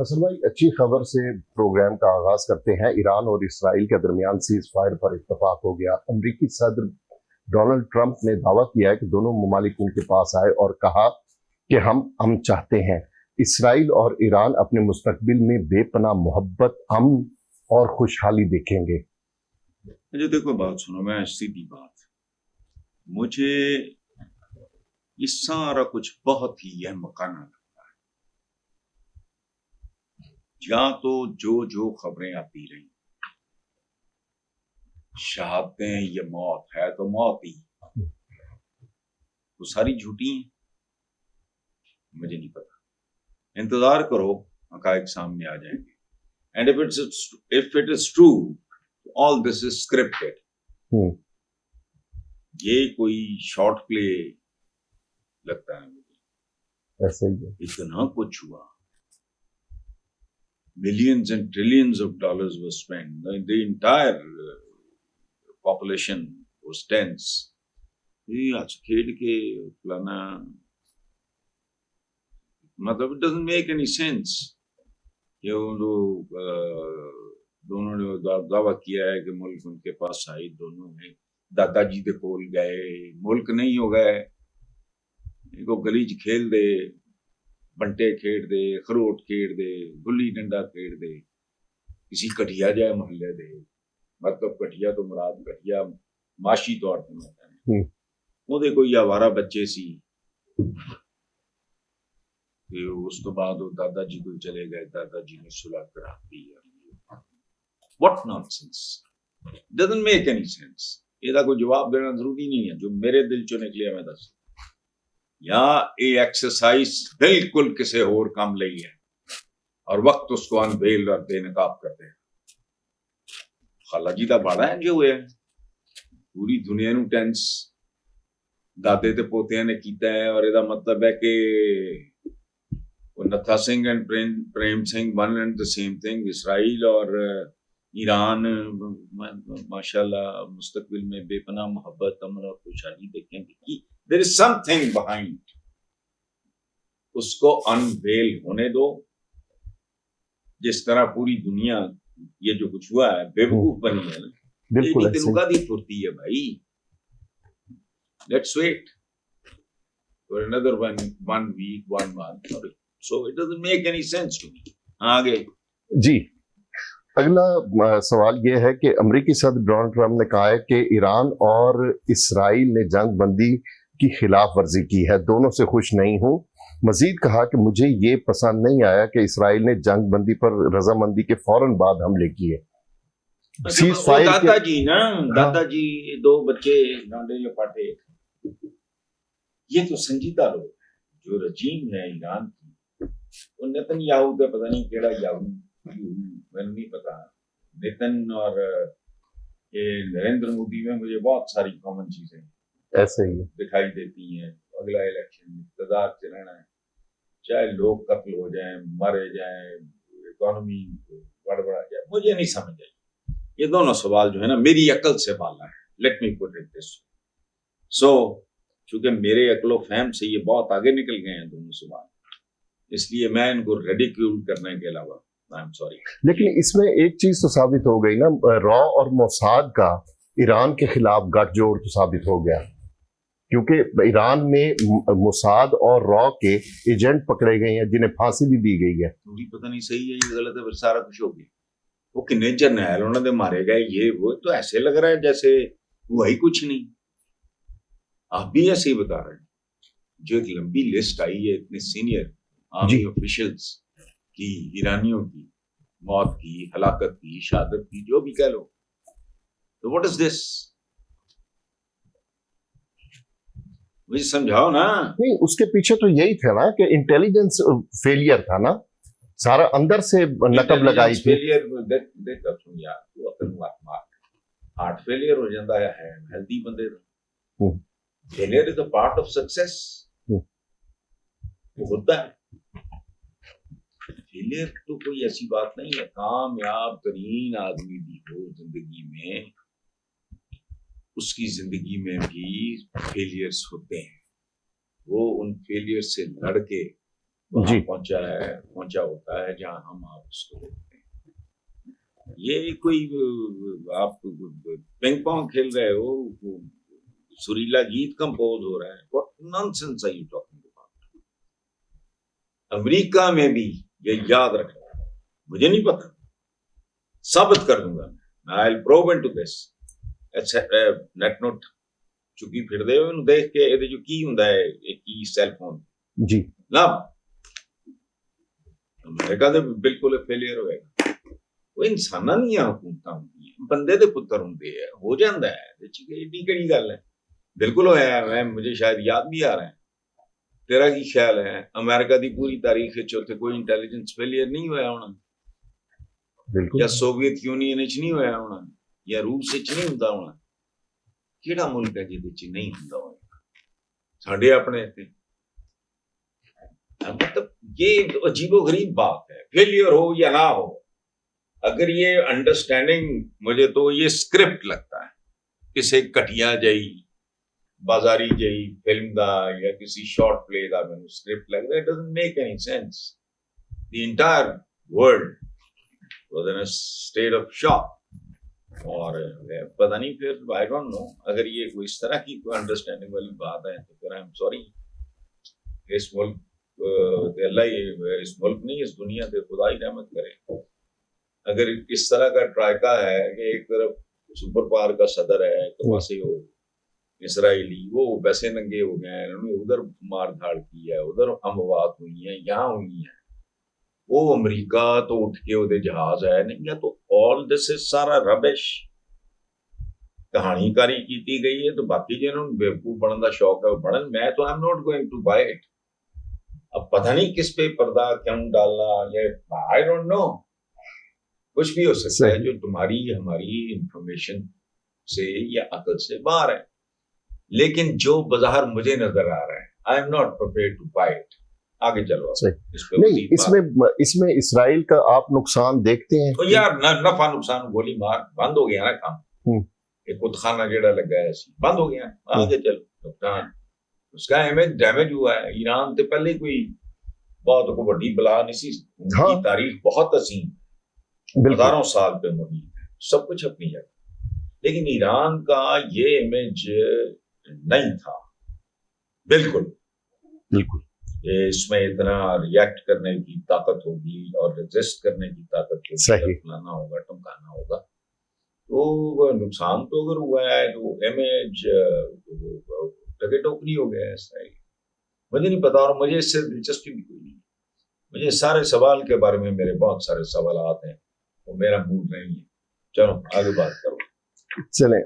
हसन भाई, अच्छी खबर से प्रोग्राम का आगाज करते हैं। ईरान और इसराइल के दरमियान सीज फायर पर इत्तफाक हो गया। अमरीकी सदर डोनाल्ड ट्रंप ने दावा किया है कि दोनों ममालिक उनके पास आए और कहा कि हम चाहते हैं इसराइल और ईरान अपने मुस्तकबिल में बेपनाह मोहब्बत, अमन और खुशहाली देखेंगे। मुझे देखो, बात सुनो, मैं सीधी बात, मुझे ये सारा कुछ बहुत ही अहमकाना लगता है। या तो जो खबरें आती रही, शहादतें, ये मौत है तो मौत ही, वो सारी झूठी हैं। मुझे नहीं पता, इंतजार करो, हकायक सामने आ जाएंगे। And if it is true, all this is scripted. ये कोई शॉर्ट प्ले लगता है मुझे। ऐसे ही है। इतना कुछ हुआ, millions and trillions of dollars were spent. The entire population was tense. ये आज खेल के फलाना, मतलब it doesn't make any sense। ये लोग दोनों ने दावा किया है कि मुल्क उनके पास आई, दोनों ने दादाजी दे कोल गए, मुल्क नहीं हो गए, इनको गलीज खेल दे, बंटे खेड़ दे, खरोट खेड़ दे, गुल्ली डंडा खेड़ दे, किसी कटिया जाए मोहल्ले दे, मतलब कटिया तो मुराद कटिया माशी तौर पर होता है। वो देखो ये आवारा बच्चे सी, उस तो बाद वो दादाजी को चले गए, दादाजी ने सुलह करा दी। What nonsense, doesn't make any sense. ਇਹਦਾ कोई जवाब देना जरूरी नहीं है, जो मेरे दिल चो निकलिया मैं दस। या ये एक्सरसाइज बिल्कुल किसी और काम ਲਈ है और वक्त उसको अनवेल और बेनकाब करते हैं। खाला जी का बाड़ा है जो है, पूरी दुनिया ਨੂੰ टेंस दादे ते पोतियां ने कीता है। और ਇਹਦਾ मतलब है कि नथा Singh and Prem Singh one and the same thing. Israel और ईरान माशाल्लाह मुस्तकबिल में बेपनाह मोहब्बत, अमन और खुशहाली देखेंगे कि देयर इज समथिंग बिहाइंड। उसको अनवेल होने दो। जिस तरह पूरी दुनिया ये जो कुछ हुआ है बेवकूफ बनी है ना, बिल्कुल ये तेनुका दी फुर्ती है भाई। Let's wait for another one week, 1 month, so it doesn't make any sense to me। आगे जी, अगला सवाल यह है कि अमरीकी सदर डोनाल्ड ट्रंप ने कहा है कि ईरान और इसराइल ने जंग बंदी की खिलाफ वर्जी की है, दोनों से खुश नहीं हूं। मजीद कहा कि मुझे ये पसंद नहीं आया कि इसराइल ने जंग बंदी पर रजामंदी के फौरन बाद हमले किए। दादाजी ना, दादाजी, 2 बच्चे गांडे जो पाटे, ये तो संजीदा लोग हैं। जो रजीम है ईरान की, वो नेतन्याहू का पता नहीं केड़ा याहू, मैंने नहीं पता। नितिन और ये नरेंद्र मोदी में मुझे बहुत सारी कॉमन चीजें ऐसे ही दिखाई देती हैं। अगला इलेक्शन इक़्तिदार से रहना है, चाहे लोग कत्ल हो जाएं, मारे जाएं, इकोनॉमी गड़बड़ा जाए, मुझे नहीं समझ आई। ये दोनों सवाल जो है ना, मेरी अकल से बाला है। Let me put it this. So चूंकि मेरे अकलो फहम से ये बहुत आगे निकल गए हैं दोनों सवाल, इसलिए मैं इनको रेडिक्यूल करने के अलावा आई एम सॉरी। लेकिन इसमें एक चीज तो साबित हो गई ना, रॉ और मोसाद का ईरान के खिलाफ गठजोड़ तो साबित हो गया, क्योंकि ईरान में मोसाद और रॉ के एजेंट पकड़े गए हैं जिन्हें फांसी भी दी गई है। थोड़ी पता नहीं सही है ये गलत है, फिर सारा कुछ हो गया। वो किन्ने जर्नैल उन्होंने मारे गए, ये वो, तो ऐसे लग रहा है जैसे वही कुछ नहीं। आप भी ऐसे ही बता रहे हैं। जो एक लंबी लिस्ट आई है इतने सीनियर आर्मी ऑफिशियल्स की, ईरानियों की मौत की, हलाकत की, शहादत की, जो भी कह लो, तो व्हाट इज दिस? मुझे समझाओ ना। नहीं, उसके पीछे तो यही था ना कि इंटेलिजेंस फेलियर था ना, सारा अंदर से नकब लगाई थी। फेलियर देख सुन यार, तू अपन मार हार्ट फेलियर हो जाता है हेल्दी बंदे दा। Failure is a part of success. होता है फेलियर, तो कोई ऐसी बात नहीं है। कामयाब तरीन आदमी भी हो जिंदगी में, उसकी जिंदगी में भी फेलियर्स होते हैं। वो उन फेलियर से लड़के वहां जी पहुंचा होता है जहां हम आप उसको देखते हैं। ये कोई आप पिंग पोंग खेल रहे हो, सुरीला गीत कंपोज हो रहा है, what nonsense are you talking about. America में भी ये याद रखना, मुझे नहीं पता, साबित कर दूंगा, I will prove into this. Net note चुकी फिरदे हो ਇਹਨੂੰ ਦੇਖ ਕੇ, ਇਹਦੇ ਜੋ ਕੀ ਹੁੰਦਾ ਹੈ, ਇਹ ਕੀ ਸੈੱਲ ਫੋਨ जी ਨਾ ਅਮਰੀਕਾ ਦੇ ਬਿਲਕੁਲ ਫੇਲਿਅਰ ਹੋਏਗਾ। ਉਹ ਇਨਸਾਨਾਂ ਦੀਆਂ ਹਕੂਮਤਾਂ ਹੁੰਦੀਆਂ, ਬੰਦੇ ਦੇ ਪੁੱਤਰ ਹੁੰਦੇ ਆ, ਹੋ ਜਾਂਦਾ ਹੈ ਇਹਦੇ ਚ ਏਡੀ ਕਿਹੜੀ ਗੱਲ ਹੈ। ਬਿਲਕੁਲ ਹੋਇਆ। ਮੈਂ मुझे शायद याद भी आ रहा है। तेरा की ख्याल है अमेरिका की पूरी तारीख ਵਿੱਚ ਉੱਥੇ ਕੋਈ ਇੰਟੈਲੀਜੈਂਸ ਫੇਲਿਅਰ ਨਹੀਂ ਹੋਇਆ ਹੋਣਾ, बिल्कुल ਜਾਂ ਸੋਵੀਅਤ ਯੂਨੀਅਨ ਵਿੱਚ ਨਹੀਂ ਹੋਇਆ ਹੋਣਾ, ਜਾਂ ਰੂਸ ਵਿੱਚ ਨਹੀਂ ਹੁੰਦਾ ਹੋਣਾ। ਕਿਹੜਾ ਮੁਲਕ ਹੈ ਜਿਹਦੇ ਚ ਨਹੀਂ ਹੁੰਦਾ ਹੋਏਗਾ? ਸਾਡੇ ਆਪਣੇ ਇੱਥੇ। मतलब ये अजीबोगरीब बात है, फेलियर हो या ना हो, अगर ये अंडरस्टैंडिंग, मुझे तो ये स्क्रिप्ट लगता है, किसी घटिया जही बाजारी जही फिल्म दा या किसी शॉर्ट प्ले दा मैंने स्क्रिप्ट लगता है। It doesn't make any sense. The entire world was in a state of shock। और पता नहीं, फिर आई डोंट नो, अगर ये कोई इस तरह की कोई अंडरस्टैंडिंग वाली बात है तो फिर आई एम सॉरी। इस मुल्क अल्लाह इस मुल्क नहीं, इस दुनिया पे खुदा ही रहमत करे। अगर इस तरह का ट्रायका है कि एक तरफ सुपर पावर का सदर है, एक पासे हो इसराइली, वो वैसे नंगे हो गए हैं, उन्होंने उधर मार धाड़ की है, उधर अमवात हुई है, यहाँ हुई है। वो अमरीका तो उठ के उधर जहाज है नहीं, या तो ऑल दिस इज सारा रबिश कहानीकारी की गई है। तो बाकी जिन्होंने बेवकूफ बनने का शौक है वो बनन, मैं तो I am not going to buy it. अब पता नहीं किस पे पर्दा क्यों डालना, ये आई डोंट नो, कुछ भी हो सकता है जो तुम्हारी हमारी इंफॉर्मेशन से या अकल से बाहर है। लेकिन जो बाजार मुझे नजर आ रहा है, I am not prepared to buy it. आगे चलो इस पे नहीं, इसमें इसराइल का आप नुकसान देखते हैं? तो यार नफा नुकसान, गोली मार बंद हो गया ना काम। एक खुदखाना जेड़ा लगा है बंद हो गया। आगे चलो, नुकसान उसका इमेज डैमेज हुआ है। ईरान तो पहले कोई बहुत को बड़ी बला नहीं सी, उनकी तारीख बहुत अजीम, हजारों साल पे मुहित है, सब कुछ अपनी जगह। लेकिन ईरान का ये इमेज नहीं था बिल्कुल बिल्कुल। इसमें इतना रिएक्ट करने की ताकत होगी और रेजिस्ट करने की ताकत होगी, फलाना होगा टमकाना होगा। तो नुकसान तो अगर हुआ है तो इमेज टके टोकरी हो गया है इसराइल। मुझे नहीं पता, और मुझे इससे दिलचस्पी भी कोई नहीं। मुझे सारे सवाल के बारे में मेरे बहुत सारे सवाल हैं, वो मेरा मूड नहीं है। चलो आगे बात करो। चलें,